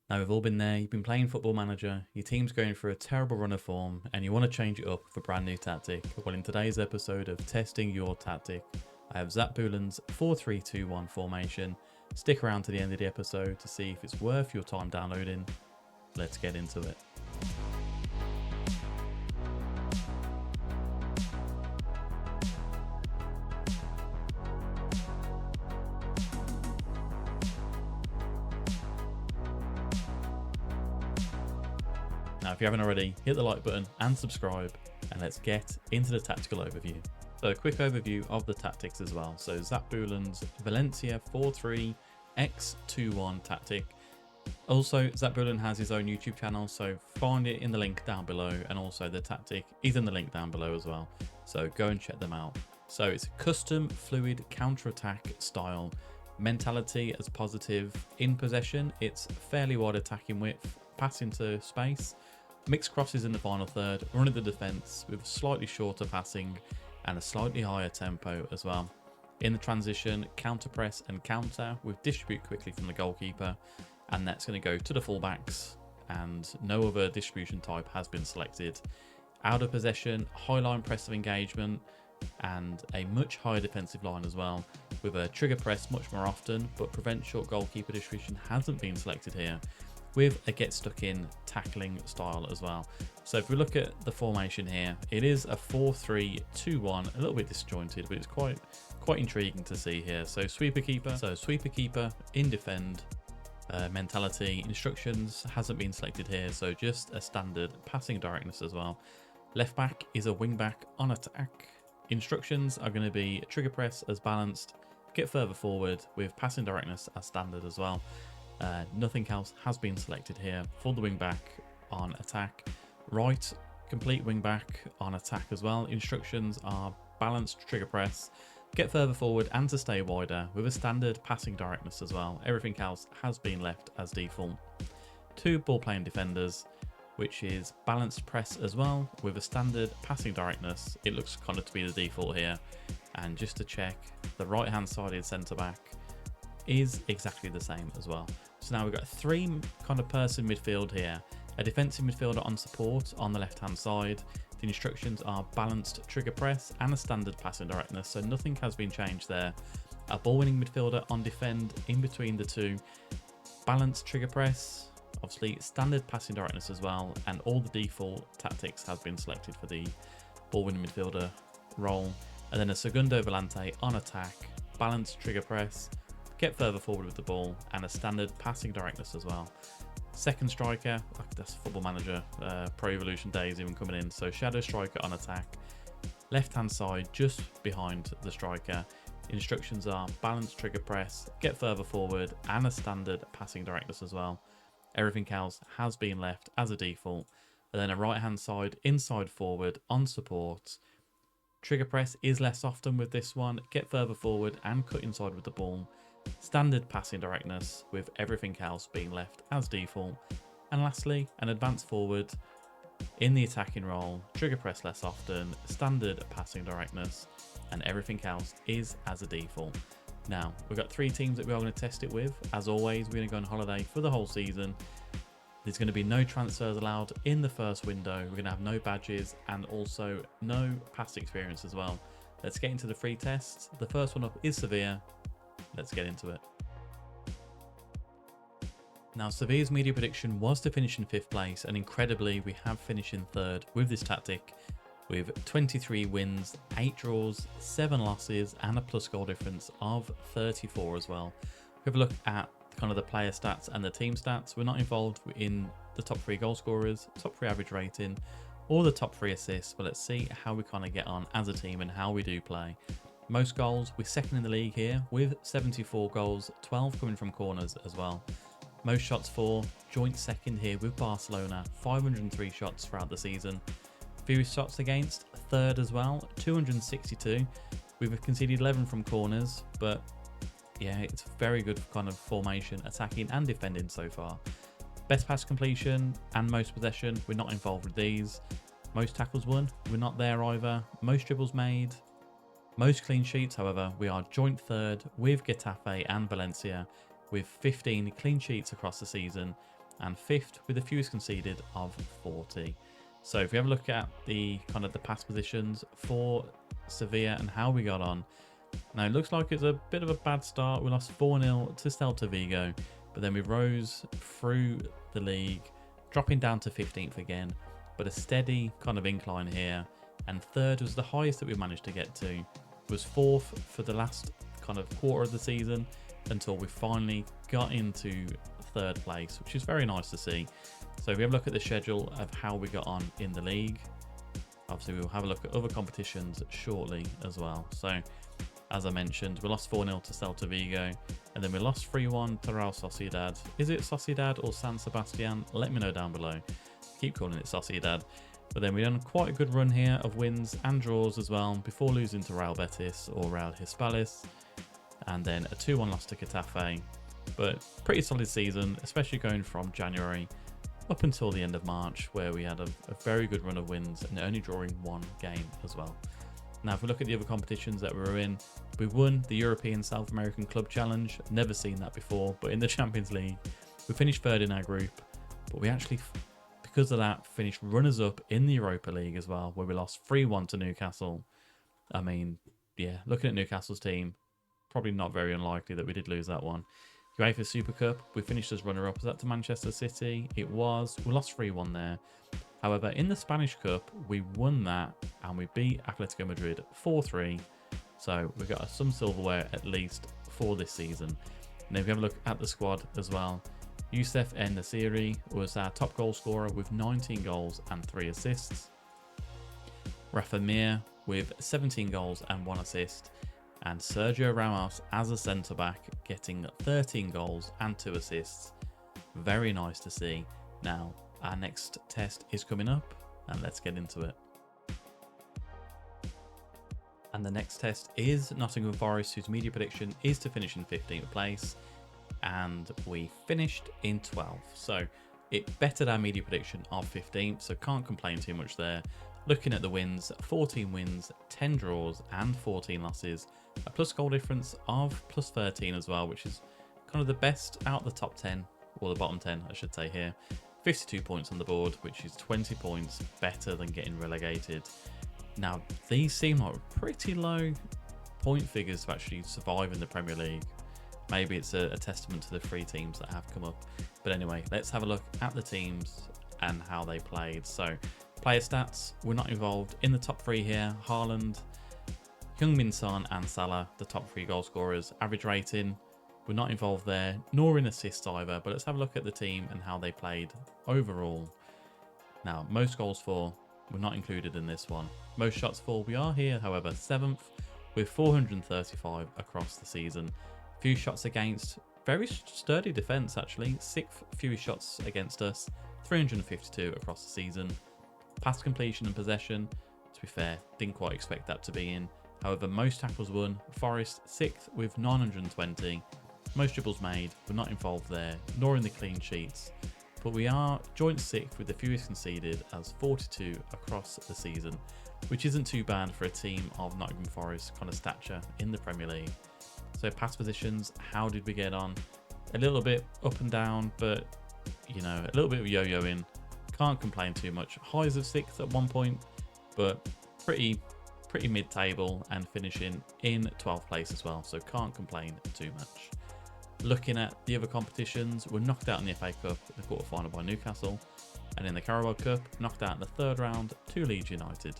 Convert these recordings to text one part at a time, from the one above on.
Now, we've all been there. You've been playing Football Manager, your team's going through a terrible run of form, and you want to change it up with a brand new tactic. Well, in today's episode of Testing Your Tactic, I have Zapbulon's 4-3-2-1 formation. Stick around to the end of the episode to see if it's worth your time downloading. Let's get into it. Now, if you haven't already, hit the like button and subscribe, and let's get into the tactical overview. So a quick overview of the tactics as well. So Zapbulon's Valencia 4-3-X-2-1 tactic. Also, Zapbulon has his own YouTube channel, so find it in the link down below, and also the tactic is in the link down below as well. So go and check them out. So it's a custom fluid counter-attack style. Mentality as positive. In possession, it's fairly wide attacking width, pass into space. Mixed crosses in the final third, run at the defence with slightly shorter passing and a slightly higher tempo as well. In the transition, counter press and counter with distribute quickly from the goalkeeper, and that's going to go to the fullbacks, and no other distribution type has been selected. Out of possession, high line press of engagement and a much higher defensive line as well, with a trigger press much more often, but prevent short goalkeeper distribution hasn't been selected here, with a get stuck in tackling style as well. So if we look at the formation here, it is a 4-3-2-1, a little bit disjointed, but it's quite intriguing to see here. So sweeper keeper in defend. Mentality instructions hasn't been selected here, so just a standard passing directness as well. Left back is a wing back on attack. Instructions are going to be trigger press as balanced, get further forward with passing directness as standard as well. Nothing else has been selected here for the wing back on attack. Right, complete wing back on attack as well. Instructions are balanced trigger press, get further forward and to stay wider with a standard passing directness as well. Everything else has been left as default. Two ball playing defenders, which is balanced press as well with a standard passing directness. It looks kind of to be the default here. And just to check, the right hand sided centre back is exactly the same as well. So now we've got three kind of person midfield here. A defensive midfielder on support on the left hand side. The instructions are balanced trigger press and a standard passing directness, so nothing has been changed there. A ball winning midfielder on defend in between the two. Balanced trigger press, obviously standard passing directness as well, and all the default tactics have been selected for the ball winning midfielder role. And then a segundo volante on attack, balanced trigger press, get further forward with the ball, and a standard passing directness as well. Second striker, that's Football Manager, Pro Evolution days even coming in. So shadow striker on attack, left hand side just behind the striker. Instructions are balanced trigger press, get further forward, and a standard passing directness as well. Everything else has been left as a default. And then a right hand side inside forward on support. Trigger press is less often with this one, get further forward and cut inside with the ball. Standard passing directness with everything else being left as default. And lastly, an advanced forward in the attacking role, trigger press less often, standard passing directness, and everything else is as a default. Now, we've got three teams that we are going to test it with. As always, we're going to go on holiday for the whole season. There's going to be no transfers allowed in the first window. We're going to have no badges and also no past experience as well. Let's get into the free tests. The first one up is Sevilla. Let's get into it. Now, Sevilla's media prediction was to finish in 5th place, and incredibly, we have finished in 3rd with this tactic, with 23 wins, 8 draws, 7 losses, and a plus goal difference of 34 as well. We have a look at kind of the player stats and the team stats. We're not involved in the top 3 goal scorers, top 3 average rating, or the top 3 assists, but let's see how we kind of get on as a team and how we do play. Most goals, we're second in the league here with 74 goals, 12 coming from corners as well. Most shots for, joint second here with Barcelona, 503 shots throughout the season. Fewest shots against, 3rd as well, 262. We've conceded 11 from corners, but yeah, it's very good kind of formation, attacking and defending so far. Best pass completion and most possession, we're not involved with these. Most tackles won, we're not there either. Most dribbles made. Most clean sheets, however, we are joint 3rd with Getafe and Valencia with 15 clean sheets across the season. and 5th with the fewest conceded of 40. So if we have a look at the kind of the pass positions for Sevilla and how we got on, now it looks like it's a bit of a bad start. We lost 4-0 to Celta Vigo, but then we rose through the league, dropping down to 15th again, but a steady kind of incline here. And 3rd was the highest that we managed to get to. Was 4th for the last kind of quarter of the season until we finally got into 3rd place, which is very nice to see. So if we have a look at the schedule of how we got on in the league, obviously we'll have a look at other competitions shortly as well. So as I mentioned, we lost 4-0 to Celta Vigo, and then we lost 3-1 to Real Sociedad. Is it Sociedad or San Sebastian? Let me know down below. Keep calling it Sociedad. But then we done quite a good run here of wins and draws as well, before losing to Real Betis or Real Hispalis, and then a 2-1 loss to Getafe. But pretty solid season, especially going from January up until the end of March, where we had a very good run of wins and only drawing 1 game as well. Now, if we look at the other competitions that we were in, we won the European South American Club Challenge. Never seen that before, but in the Champions League, we finished 3rd in our group, but we actually, because of that, finished runners-up in the Europa League as well, where we lost 3-1 to Newcastle. I mean, yeah, looking at Newcastle's team, probably not very unlikely that we did lose that one. UEFA Super Cup, we finished as runner-up. Was that to Manchester City? It was. We lost 3-1 there. However, in the Spanish Cup, we won that and we beat Atletico Madrid 4-3. So we got some silverware at least for this season. And if we have a look at the squad as well, Youssef En-Nesyri was our top goal scorer with 19 goals and 3 assists. Rafa Mir with 17 goals and 1 assist. And Sergio Ramos as a centre-back getting 13 goals and 2 assists. Very nice to see. Now, our next test is coming up, and let's get into it. And the next test is Nottingham Forest, whose media prediction is to finish in 15th place. And we finished in 12th. So it bettered our media prediction of 15th, so can't complain too much there. Looking at the wins, 14 wins, 10 draws and 14 losses. A plus goal difference of plus 13 as well, which is kind of the best out of the top 10, or the bottom 10 I should say here. 52 points on the board, which is 20 points better than getting relegated. Now, these seem like pretty low point figures to actually survive in the Premier League. Maybe it's a testament to the 3 teams that have come up. But anyway, let's have a look at the teams and how they played. So, player stats, we're not involved in the top 3 here. Haaland, Heung-min Son and Salah, the top 3 goal scorers. Average rating, we're not involved there, nor in assists either. But let's have a look at the team and how they played overall. Now, most goals for, we're not included in this one. Most shots for, we are here, however, 7th with 435 across the season. Few shots against, very sturdy defence actually. 6th fewest shots against us, 352 across the season. Pass completion and possession, to be fair, didn't quite expect that to be in. However, most tackles won, Forest 6th with 920. Most dribbles made, we're not involved there, nor in the clean sheets. But we are joint 6th with the fewest conceded as 42 across the season, which isn't too bad for a team of Nottingham Forest kind of stature in the Premier League. So pass positions, how did we get on? A little bit up and down, but you know, a little bit of yo-yoing. Can't complain too much. Highs of 6th at one point, but pretty mid-table and finishing in 12th place as well. So can't complain too much. Looking at the other competitions, we're knocked out in the FA Cup in the quarter-final by Newcastle, and in the Carabao Cup, knocked out in the 3rd round to Leeds United.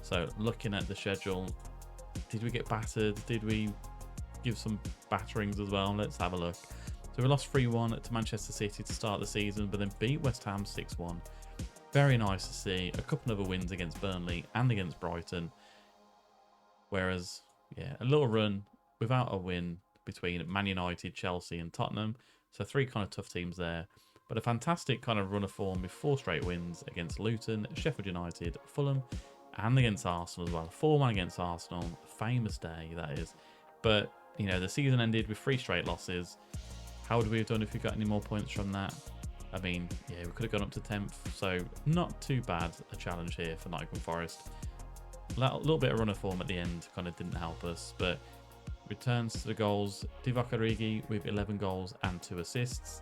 So looking at the schedule, did we get battered? Did we give some batterings as well? Let's have a look. So we lost 3-1 to Manchester City to start the season, but then beat West Ham 6-1. Very nice to see. A couple of other wins against Burnley and against Brighton. Whereas, yeah, a little run without a win between Man United, Chelsea and Tottenham. So 3 kind of tough teams there. But a fantastic kind of run of form with 4 straight wins against Luton, Sheffield United, Fulham and against Arsenal as well. 4-1 against Arsenal. Famous day, that is. But, you know, the season ended with 3 straight losses. How would we have done if we got any more points from that? I mean, yeah, we could have gone up to 10th. So not too bad a challenge here for Nottingham Forest. A little bit of run of form at the end kind of didn't help us. But returns to the goals. Divock Origi with 11 goals and 2 assists.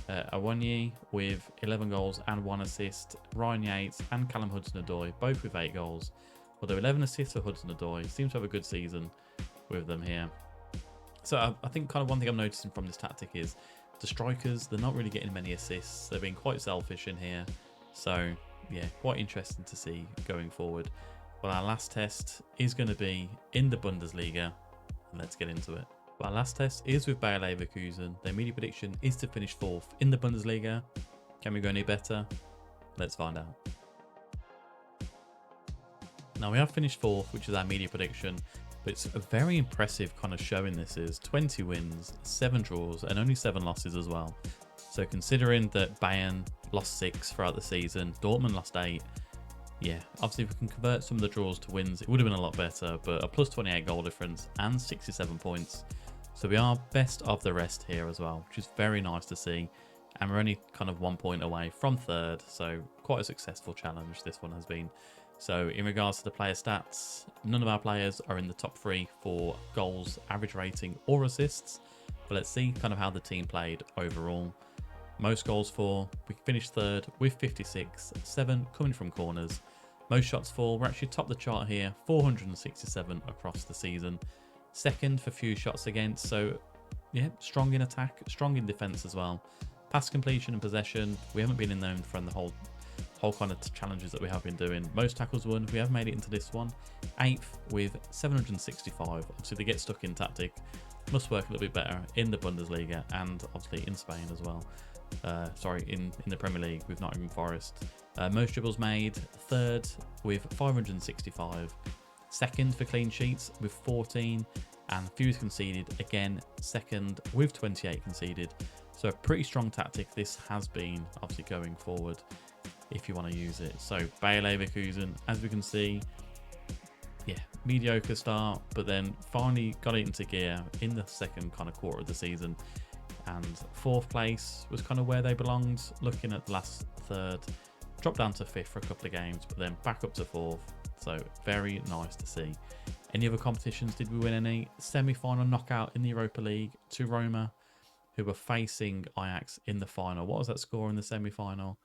Awonyi with 11 goals and 1 assist. Ryan Yates and Callum Hudson-Odoi both with 8 goals. Although 11 assists for Hudson-Odoi, seems to have a good season with them here. So I think kind of one thing I'm noticing from this tactic is the strikers, they're not really getting many assists. They're being quite selfish in here. So yeah, quite interesting to see going forward. Well, our last test is going to be in the Bundesliga. Let's get into it. Well, our last test is with Bayer Leverkusen. Their media prediction is to finish 4th in the Bundesliga. Can we go any better? Let's find out. Now, we have finished 4th, which is our media prediction. But it's a very impressive kind of showing this is. 20 wins, 7 draws, and only 7 losses as well. So considering that Bayern lost 6 throughout the season, Dortmund lost 8. Yeah, obviously if we can convert some of the draws to wins, it would have been a lot better, but a plus 28 goal difference and 67 points. So we are best of the rest here as well, which is very nice to see. And we're only kind of 1 point away from 3rd, so quite a successful challenge this one has been. So in regards to the player stats, none of our players are in the top 3 for goals, average rating or assists. But let's see kind of how the team played overall. Most goals for, we finished 3rd with 56, 7 coming from corners. Most shots for, we're actually top the chart here, 467 across the season. 2nd for few shots against, so yeah, strong in attack, strong in defence as well. Pass completion and possession, we haven't been in them from the whole kind of challenges that we have been doing. Most tackles won, we have made it into this one. 8th with 765, obviously they get stuck in tactic. Must work a little bit better in the Bundesliga and obviously in Spain as well. Sorry, in the Premier League with Nottingham Forest. Most dribbles made, 3rd with 565. 2nd for clean sheets with 14, and fewest conceded, again 2nd with 28 conceded. So a pretty strong tactic this has been, obviously going forward if you want to use it. So Bayer Leverkusen, as we can see, yeah, mediocre start, but then finally got it into gear in the 2nd kind of quarter of the season. And 4th place was kind of where they belonged, looking at the last 3rd. Dropped down to 5th for a couple of games, but then back up to 4th. So very nice to see. Any other competitions? Did we win any? Semi-final knockout in the Europa League to Roma, who were facing Ajax in the final. What was that score in the semi-final?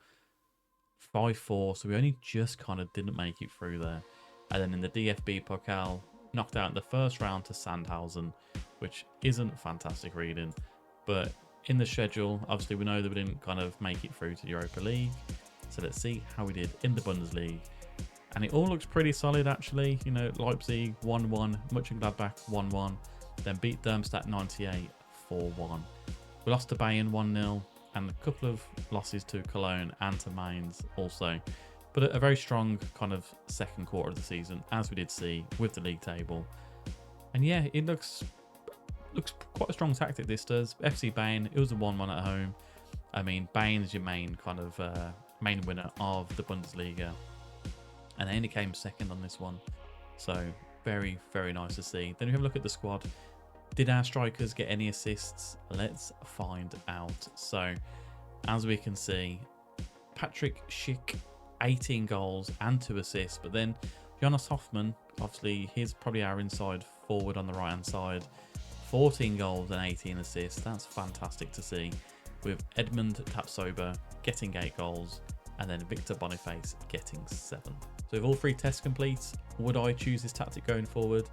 5-4. So we only just kind of didn't make it through there. And then in the DFB Pokal, knocked out in the 1st round to Sandhausen, which isn't fantastic reading. But in the schedule, obviously we know that we didn't kind of make it through to the Europa League. So let's see how we did in the Bundesliga. And it all looks pretty solid actually. You know, Leipzig 1-1, Mönchengladbach 1-1, then beat Darmstadt 98 4-1. We lost to Bayern 1-0 and a couple of losses to Cologne and to Mainz also. But a very strong kind of 2nd quarter of the season, as we did see with the league table. And yeah, it looks quite a strong tactic this does. FC Bayern, it was a 1-1 at home. I mean, Bayern is your main kind of main winner of the Bundesliga. And they only came 2nd on this one. So very, very nice to see. Then we have a look at the squad. Did our strikers get any assists? Let's find out. So as we can see, Patrick Schick, 18 goals and 2 assists. But then Jonas Hoffmann, obviously he's probably our inside forward on the right hand side. 14 goals and 18 assists. That's fantastic to see. With Edmund Tapsoba getting 8 goals. And then Victor Boniface getting 7. So with all 3 tests complete, would I choose this tactic going forward?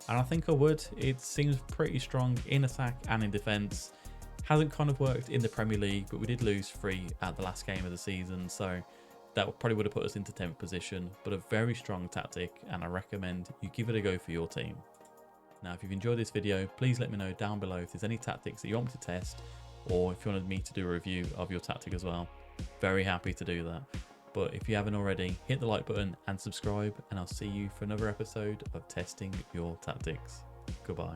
And I think I would. It seems pretty strong in attack and in defence. Hasn't kind of worked in the Premier League, but we did lose 3 at the last game of the season. So that probably would have put us into 10th position. But a very strong tactic, and I recommend you give it a go for your team. Now, if you've enjoyed this video, please let me know down below if there's any tactics that you want me to test, or if you wanted me to do a review of your tactic as well. Very happy to do that. But if you haven't already, hit the like button and subscribe, and I'll see you for another episode of Testing Your Tactics. Goodbye.